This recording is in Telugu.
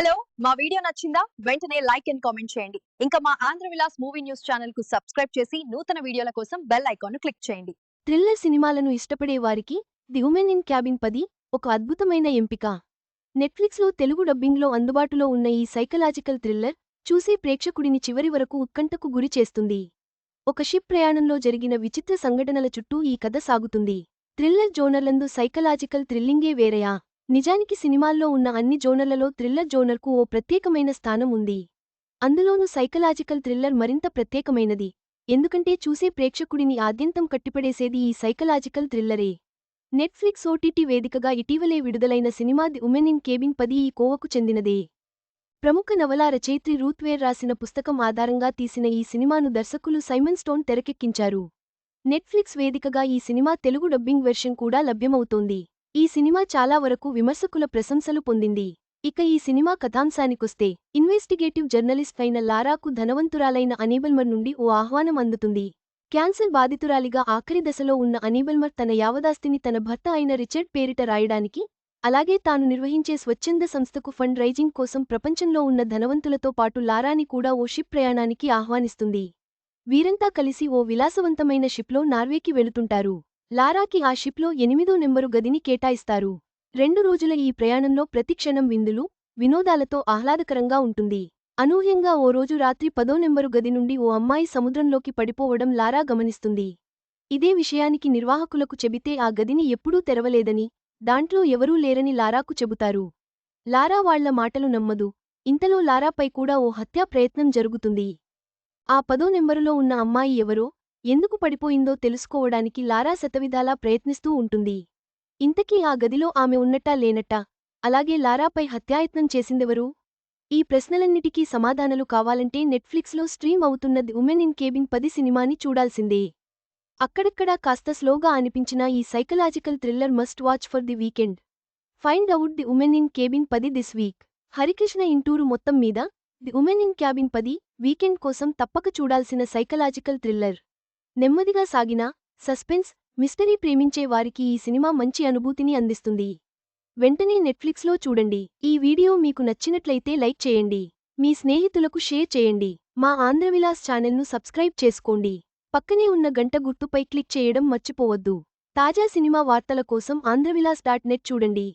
హలో మా వీడియో నచ్చిందా వెంటనే లైక్ అండ్ కామెంట్ చేయండి. ఇంకా మా Andhra Vilas movie news channel కు సబ్స్క్రైబ్ చేసి నూతన వీడియోల కోసం బెల్ ఐకాన్ ను క్లిక్ చేయండి. థ్రిల్లర్ సినిమాలను ఇష్టపడే వారికి ది ఉమెన్ ఇన్ క్యాబిన్ 10 ఒక అద్భుతమైన ఎంపిక. నెట్ఫ్లిక్స్లో తెలుగు డబ్బింగ్లో అందుబాటులో ఉన్న ఈ సైకలాజికల్ థ్రిల్లర్ చూసే ప్రేక్షకుడిని చివరి వరకు ఉత్కంఠకు గురి చేస్తుంది. ఒక షిప్ ప్రయాణంలో జరిగిన విచిత్ర సంఘటనల చుట్టూ ఈ కథ సాగుతుంది. థ్రిల్లర్ జోనర్లందు సైకలాజికల్ థ్రిల్లింగే వేరయా? నిజానికి సినిమాల్లో ఉన్న అన్ని జోనర్లలో థ్రిల్లర్ జోనర్కు ఓ ప్రత్యేకమైన స్థానం ఉంది. అందులోనూ సైకలాజికల్ థ్రిల్లర్ మరింత ప్రత్యేకమైనది. ఎందుకంటే చూసే ప్రేక్షకుడిని ఆద్యంతం కట్టిపడేసేది ఈ సైకలాజికల్ థ్రిల్లరే. నెట్ఫ్లిక్స్ ఓటీటీ వేదికగా ఇటీవలే విడుదలైన cinema the women in cabin 10 ఈ కోవకు చెందినదే. ప్రముఖ నవలా రచయిత్రి రూత్ వేర్ రాసిన పుస్తకం ఆధారంగా తీసిన ఈ సినిమాను దర్శకులు సైమన్ స్టోన్ తెరకెక్కించారు. నెట్ఫ్లిక్స్ వేదికగా ఈ సినిమా తెలుగు డబ్బింగ్ వెర్షన్ కూడా లభ్యమవుతోంది. ఈ సినిమా చాలా వరకు విమర్శకుల ప్రశంసలు పొందింది. ఇక ఈ సినిమా కథాంశానికొస్తే, ఇన్వెస్టిగేటివ్ జర్నలిస్ట్ అయిన లారాకు ధనవంతురాలైన అనీబల్మర్ నుండి ఓ ఆహ్వానం అందుతుంది. క్యాన్సర్ బాధితురాలిగా ఆఖరి దశలో ఉన్న అనీబల్మర్ తన యావదాస్తిని తన భర్త అయిన రిచర్డ్ పేరిట రాయడానికి, అలాగే తాను నిర్వహించే స్వచ్ఛంద సంస్థకు ఫండ్ రైజింగ్ కోసం ప్రపంచంలో ఉన్న ధనవంతులతో పాటు లారాని కూడా ఓ షిప్ ప్రయాణానికి ఆహ్వానిస్తుంది. వీరంతా కలిసి ఓ విలాసవంతమైన షిప్లో నార్వేకి వెళుతుంటారు. లారాకి ఆ షిప్లో 8వ నెంబరు గదిని కేటాయిస్తారు. 2 రోజుల ఈ ప్రయాణంలో ప్రతి క్షణం విందులు, వినోదాలతో ఆహ్లాదకరంగా ఉంటుంది. అనూహ్యంగా ఓ రోజు రాత్రి 10వ నెంబరు గది నుండి ఓ అమ్మాయి సముద్రంలోకి పడిపోవడం లారా గమనిస్తుంది. ఇదే విషయానికి నిర్వాహకులకు చెబితే ఆ గదిని ఎప్పుడూ తెరవలేదని, దాంట్లో ఎవరూ లేరని లారాకు చెబుతారు. లారా వాళ్ల మాటలు నమ్మదు. ఇంతలో లారాపై కూడా ఓ హత్యా ప్రయత్నం జరుగుతుంది. ఆ 10వ నెంబరులో ఉన్న అమ్మాయి ఎవరో, ఎందుకు పడిపోయిందో తెలుసుకోవడానికి లారా శతవిధాలా ప్రయత్నిస్తూ ఉంటుంది. ఇంతకీ ఆ గదిలో ఆమె ఉన్నట్టా లేనట్టా? అలాగే లారాపై హత్యాయత్నం చేసిందెవరు? ఈ ప్రశ్నలన్నిటికీ సమాధానాలు కావాలంటే నెట్ఫ్లిక్స్లో స్ట్రీమ్ అవుతున్న ది ఉమెన్ ఇన్ కేబిన్ 10 సినిమాని చూడాల్సిందే. అక్కడక్కడా కాస్త స్లోగా అనిపించిన ఈ psychological thriller must watch for the weekend. Find out the women in cabin 10 this week. Harikrishna Intur మొత్తం మీద the women in cabin 10 weekend కోసం తప్పక చూడాల్సిన సైకలాజికల్ థ్రిల్లర్. నెమ్మదిగా సాగిన సస్పెన్స్, మిస్టరీ ప్రేమించే వారికి ఈ సినిమా మంచి అనుభూతిని అందిస్తుంది. వెంటనే నెట్ఫ్లిక్స్లో చూడండి. ఈ వీడియో మీకు నచ్చినట్లయితే లైక్ చేయండి. మీ స్నేహితులకు షేర్ చేయండి. మా ఆంధ్రవిలాస్ ఛానల్ను సబ్స్క్రైబ్ చేసుకోండి. పక్కనే ఉన్న గంట గుర్తుపై క్లిక్ చేయడం మర్చిపోవద్దు. తాజా సినిమా వార్తల కోసం ఆంధ్రవిలాస్.net చూడండి.